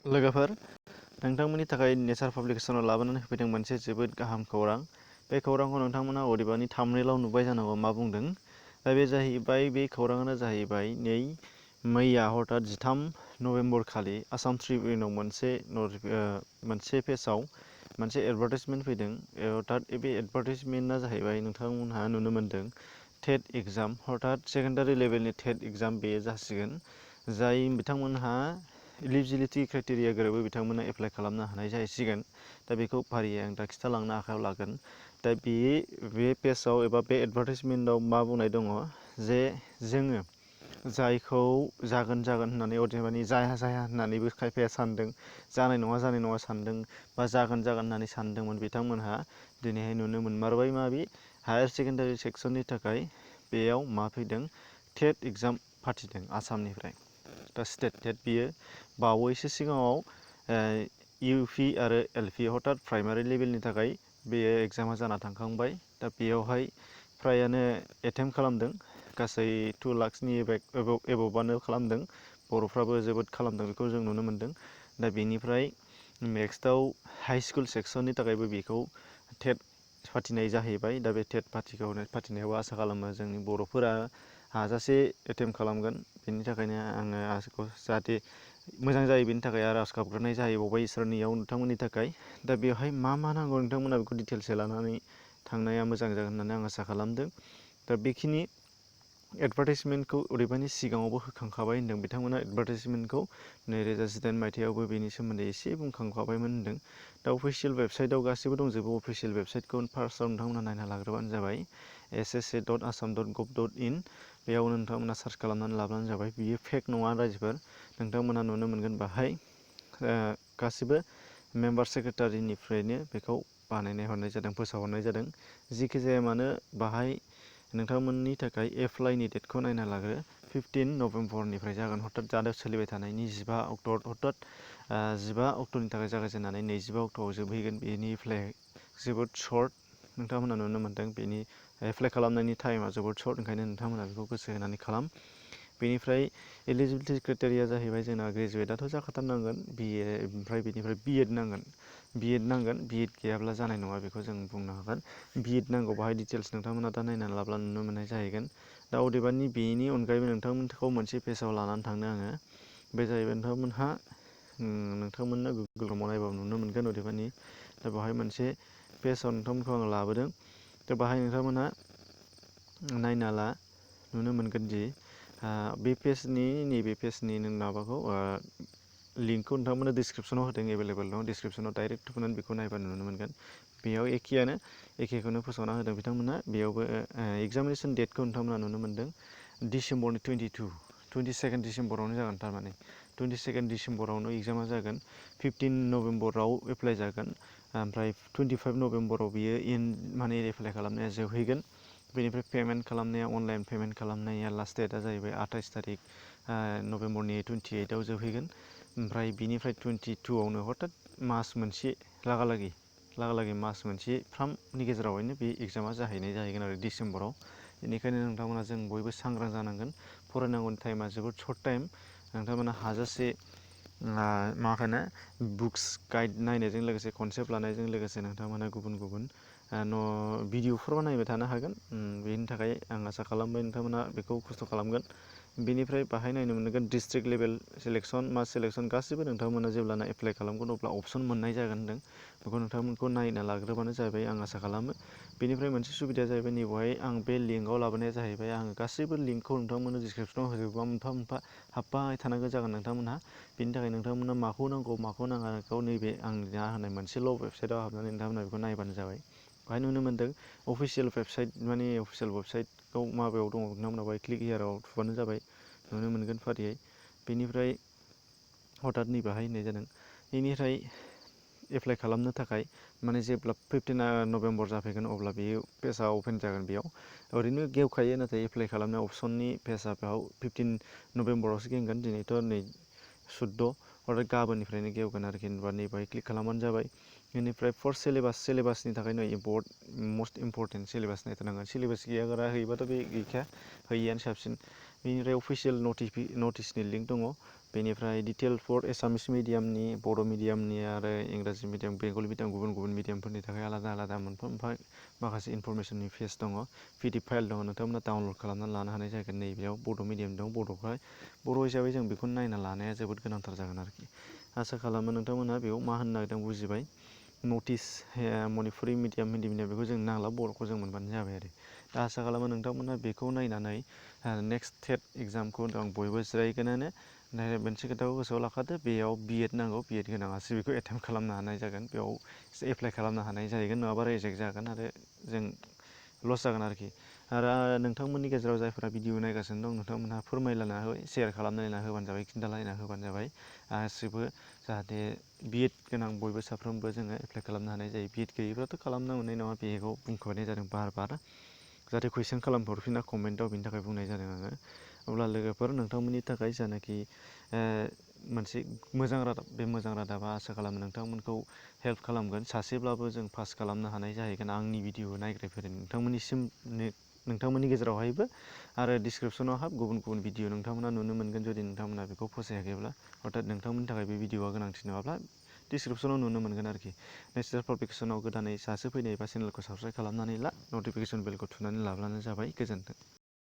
लोगोफोर नोंथांमोननि थाखाय नेचार पाब्लिकेसनाव लाबोनानै होफैदों मोनसे जोबोद गाहाम खौरां। बे खौरांखौ नोंथांमोना अदेबानि थाम्बनेइलाव नुबाय जानांगौ मा बुंदों। दा बे जाहैबाय बे खौराङानो जाहैबाय नै मैया हरथात 13 नभेम्बर खालि आसाम ट्रिबिउनाव मोनसे पेजाव मोनसे एडभार्टाइजमेन्ट फैदों। हरथात बे एडभार्टाइजमेन्टआ जाहैबाय नोंथांमोनहा नुनो मोन्दों टेट एग्जाम हरथात सेकेन्डारि लेभेलनि टेट एग्जाम बेयो जासिगोन। जाय बिथांमोनहा इलिजिबिलिटि क्राइटेरिया गोरोबो बिथांमोना एप्लाइ खालामनो हानाय जाहैसिगोन। दा बेखौ फारियै आं दा खिथालांनो आखायाव लागोन। दा बे पेजाव एबा बे एडभार्टाइजमेन्टआव मा बुंनाय दङ जे जोङो जायखौ जागोन होननानै अदेबानि जाया होननानैबो खायफाया सानदों, जानाय नङा सानदों बा जागोन होननानै सानदोंमोन बिथांमोनहा दिनैहाय नुनो मोनमारबाय बे हायार सेकेन्डारि सेक्सननि थाखाय बेयाव मा फैदों टेट एग्जाम फाथिदों आसामनिफ्राय। दा स्टेट टेट बियो बावैसो सिगाङाव इउपि आरो एलपि हरथात प्राइमारि लेभेलनि थाखाय बेयो एग्जामा जाना थांखांबाय। दा बेयावहाय फ्रायानो एटेम्प्ट खालामदों, गासै 2 लाखसनि एबभआनो खालामदों। बर'फ्राबो जोबोद खालामदों बेखौ जों नुनो मोन्दों। दा बेनिफ्राय नेक्स्टआव हाइ स्कुल सेक्सननि थाखायबो बेखौ टेट फाथिनाय जाहैबाय। दा बे टेट फाथिनायाव आसा खालामो जोंनि बर'फोरा हाजासे एटेम्प्ट खालामगोन। बेनि थाखायनो आङो आसाखौ जाहाथे मोजां जायो बेनि थाखाय आर'ज गाबग्रोनाय जाहैबावबाय इसोरनियाव नोंथांमोननि थाखाय। दा बेवहाय मा नांगौ नोंथांमोना बेखौ डिटेल्सै लानानै थांनाया मोजां जागोन होननानै आं आसा खालामदों। दा बेखिनि एडभार्टाइजमेन्टखौ अदेबानि सिगाङावबो होखांखाबाय होन्दों बिथांमोना एडभार्टाइजमेन्टखौ 2018 मायथाइयावबो बेनि सोमोन्दै एसे बुंखांखाबायमोन होन्दों। दा अफिसियेल वेबसाइटआव गासिबो दंजोबो। अफिसियेल वेबसाइटखौ फार्स्टआव नोंथांमोना नायना लाग्रोबानो जाबाय ssa.assam.gov.in बेयाव नोंथांमोना सार्च खालामनानै लाब्लानो जाबाय। बियो फेक नङा रायजोफोर, नोंथांमोना नुनो मोनगोन बाहाय गासिबो मेम्बार सेक्रेटारिनिफ्रायनो बेखौ हरनाय जादों, फोसावहरनाय जादों। जिखि जाया मानो बाहाय नोंथांमोननि थाखाय एप्लाइनि डेटखौ नायना लाग्रो। 15 नभेम्बरनिफ्राय जागोन हरथात जादों सोलिबाय थानायनि 15 अक्ट' हरथात 15 अक्ट'नि थाखाय जागायजेननानै 25 अक्ट'आव जोबहैगोन। बेनि एप्लाइ जोबोद सर्ट नोंथांमोना नुनो मोन्दों। बेनि एप्लाइ खालामनायनि टाइमा जोबोद सर्ट, ओंखायनो नोंथांमोना बेखौ गोसो होनानै खालाम। बेनिफ्राय इलिजिबिलिटि क्राइटेरिया जाहैबाय जोंना ग्रेजुवेटआथ' जाखाथारनांगोन, ओमफ्राय बेनिफ्राय बिएड नांगोन। बिएड गैयाब्ला जानाय नङा बेखौ जों बुंनो हागोन। बिएड नांगौ बाहाय डिटेल्स नोंथांमोना दा नायनानै लाब्ला नुनो मोननाय जाहैगोन। दा अदेबानि बेनि अनगायैबो नोंथांमोनखौ मोनसे पेजाव लानानै थांनो आङो। बे जाहैबाय नोंथांमोननो गुगोल क्रोमाव नायबाबो नुनो मोनगोन अदेबानि। दा बेवहाय मोनसे पेजाव नोंथांमोनखौ आं लाबोदों। दा बाहाय नोंथांमोना नायना ला, नुनो मोनगोन दि बे नैबे पेजनि माबाखौ लिंकखौ नोंथांमोना डिसक्रिपसनाव होदों, एभेलेबेल दं। डिसक्रिपसनाव डाइरेक्ट थुनानै बेखौ नायबानो नुनो मोनगोन। बेयाव एखेखौनो फोसावना होदों बिथांमोना। बेयावबो एग्जामिनेसन डेटखौ नोंथांमोना नुनो मोन्दों डिसेम्बरनि 22 डिसेम्बरावनो जागोन। थारमाने 22 डिसेम्बरावनो एग्जामा जागोन। 15 नभेम्बराव एप्लाइ जागोन। ओमफ्राय 25 नभेम्बराव बियो एप्लाइ खालामनाया जोबहैगोन। बेनिफ्राय पेमेन्ट खालामनाया अनलाइन पेमेन्ट खालामनाया लास्ट डेटआ जाहैबाय 28 थारिख नभेम्बरनि 28आव जोबहैगोन। ओमफ्राय बिनिफ्राय 22आवनो हरथात मास मोनसे लागालागि मास मोनसेफ्रामनि गेजेरावहायनो बे एग्जामा जाहैगोन आरो डिसेम्बराव। बेनिखायनो नोंथांमोना जों बयबो सांग्रां जानांगोन। फरायनांगौनि टाइमा जोबोद सर्ट टाइम। नोंथांमोना हाजासे बुक्स गाइड नायनायजों लोगोसे कनसेप्ट लानायजों लोगोसे नोंथांमोना गुबुन भिडिअफोराव नायबाय थानो हागोन। बेनि थाखाय आं आसा खालामबाय नोंथांमोना बेखौ खस्थ' खालामगोन। बेनिफ्राय बाहाय नायनो मोनगोन डिस्ट्रिक्ट लेभेल सेलेक्सन, मास सेलेक्सन गासिबो नोंथांमोना जेब्लाना एप्लाइ खालामगोन अब्ला अपसन मोननाय जागोन होन्दों। बेखौ नोंथांमोनखौ नायना लाग्रोबानो जाबाय, आं आसा खालामो। बेनिफ्राय मोनसे सुबिदाया जाहैबाय नैबेवहाय आं बे लिंकआव लाबोनाया जाहैबाय आङो गासैबो लिंकखौ नोंथांमोननो डिसक्रिपसनाव होजोबोबा मोनफा हाबबाय थानांगौ जागोन नोंथांमोनहा। बेनि थाखाय नोंथांमोना माखौ नांगौ माखौ नाङा बेखौ नैबे आं दा होनाय मोनसेल' वेबसाइटआव हाबनानै नोंथांमोना बेखौ नायबानो जाबाय। बेवहाय नुनो मोन्दों अफिसियेल वेबसाइटखौ माबायाव दङ नोंथांमोना बेवहाय क्लिक हियाराव थुबानो जाबाय, नुनो मोनगोन फारियै। बेनिफ्राय हरथात नैबेहाय होननाय जादों। बेनिफ्राय एप्लाइ खालामनो थाखाय जेब्ला 15 नभेम्बर जाफैगोन अब्ला बेयो पेजआ अपेन जागोन। बेयाव ओरैनो गेवखायो, नाथाय एप्लाइ खालामनाय अपसननि पेजआ बेयाव 15 नभेम्बरावसो गेवगोन। दिनैथ' नै 14 हरथात गाबोननिफ्रायनो गेवगोन आरोखि। होनबा नैबेहाय क्लिक खालामबानो जाबाय। बेनिफ्राय फर्स्ट सेलेबासनि थाखाय मस्ट इम्परटेन्ट सेलेबास नायथारनांगोन। सेलेबास गैयागारा हैयोबाथ' बे गैखाया, हैयैआनो साबसिन। बेनिफ्राय अफिसियेल नटिसनि लिंक दङ। बेनिफ्राय डिटेल फर एसामिस मिडियामनि, बर' मिडियामनि आरो इंराजि मिडियाम, बेंगलि मिडियाम गुबुन गुबुन मिडियामफोरनि थाखाय आलादा आलादा मोनफा मोनफा माखासे इनफरमेसननि पेज दङ, PDF फाइल दङ, नोंथांमोना डाउनलड खालामनानै लानो हानाय जागोन। नैबेयाव बड' मिडियाम दं, बर' हिसाबै जों बेखौ नायना लानाया जोबोद गोनांथार जागोन आरोखि। आसा खालामो नोंथांमोनहा बेयाव मा होननो नागिरदों बुजिबाय। Notice Manipuri medium, Hindi medium बेखौ जों नांला, बर'खौ जों मोनबानो जाबाय आरो। दा आसा खालामो नोंथांमोना बेखौ नायनानै नेक्स्ट टेट एग्जामखौ आं बयबो जिरायगोनानो। मोनसे खोथाखौ गोसोआव लाखादो, बेयाव बिएड नांगौ, बिएड गोनाङासो बेखौ एटेम्प खालामनो हानाय जागोन, बेयाव एप्लाइ खालामनो हानाय जाहैगोन, नङाबा रिजेक्ट जागोन आरो जों लस जागोन आरोखि। आरो नोंथांमोननि गेजेराव जायफोरा भिडिअ नायगासिनो दं, नोंथांमोनहा फोरमायलायना होबाय, शेयार खालामलायना होबानो जाबाय, खिन्थालायना होबानो जाबाय गासिबो, जाहाथे बिएड गोनां बयबो साफ्रोमबो जोङो एप्लाइ खालामनो हानाय जायो। बिएड गैयैफ्राथ' खालामनो मोननाय नङा, बेखौ बुंखानाय जादों बार बार, जाहाथे कुइसन खालामहरफिना कमेन्टआव, बेनि थाखाय बुंनाय जादों आङो। अब्ला लोगोफोर, नोंथांमोननि थाखाय जानाखि मोनसे मोजां रादाब, बे मोजां रादाबा आसा खालामो नोंथांमोनखौ हेल्प खालामगोन, सासेब्लाबो जों पास खालामनो हानाय जाहैगोन आंनि भिडिअ नायग्रायफोरजों नोंथांमोननिसिम, नोंथांमोननि गेजेराव हायबो। आरो डिसक्रिपसनाव हाब गुबुन गुबुन भिडिअ नोंथांमोना नुनो मोनगोन, जुदि नोंथांमोना बेखौ फसायाखैब्ला, अर्थात नोंथांमोननि थाखाय बे भिडिअआ गोनांथि नङाब्ला डिसक्रिपसनाव नुनो मोनगोन आरोखि। नेक्स्ट पाब्लिकेसनाव गोदानै सासे फैनाय एबा चेनेलखौ साबस्क्राइब खालामनानै ला, नटिफिकेसन बेलखौ थुनानै लाब्लानो जाबाय। गोजोन्थों।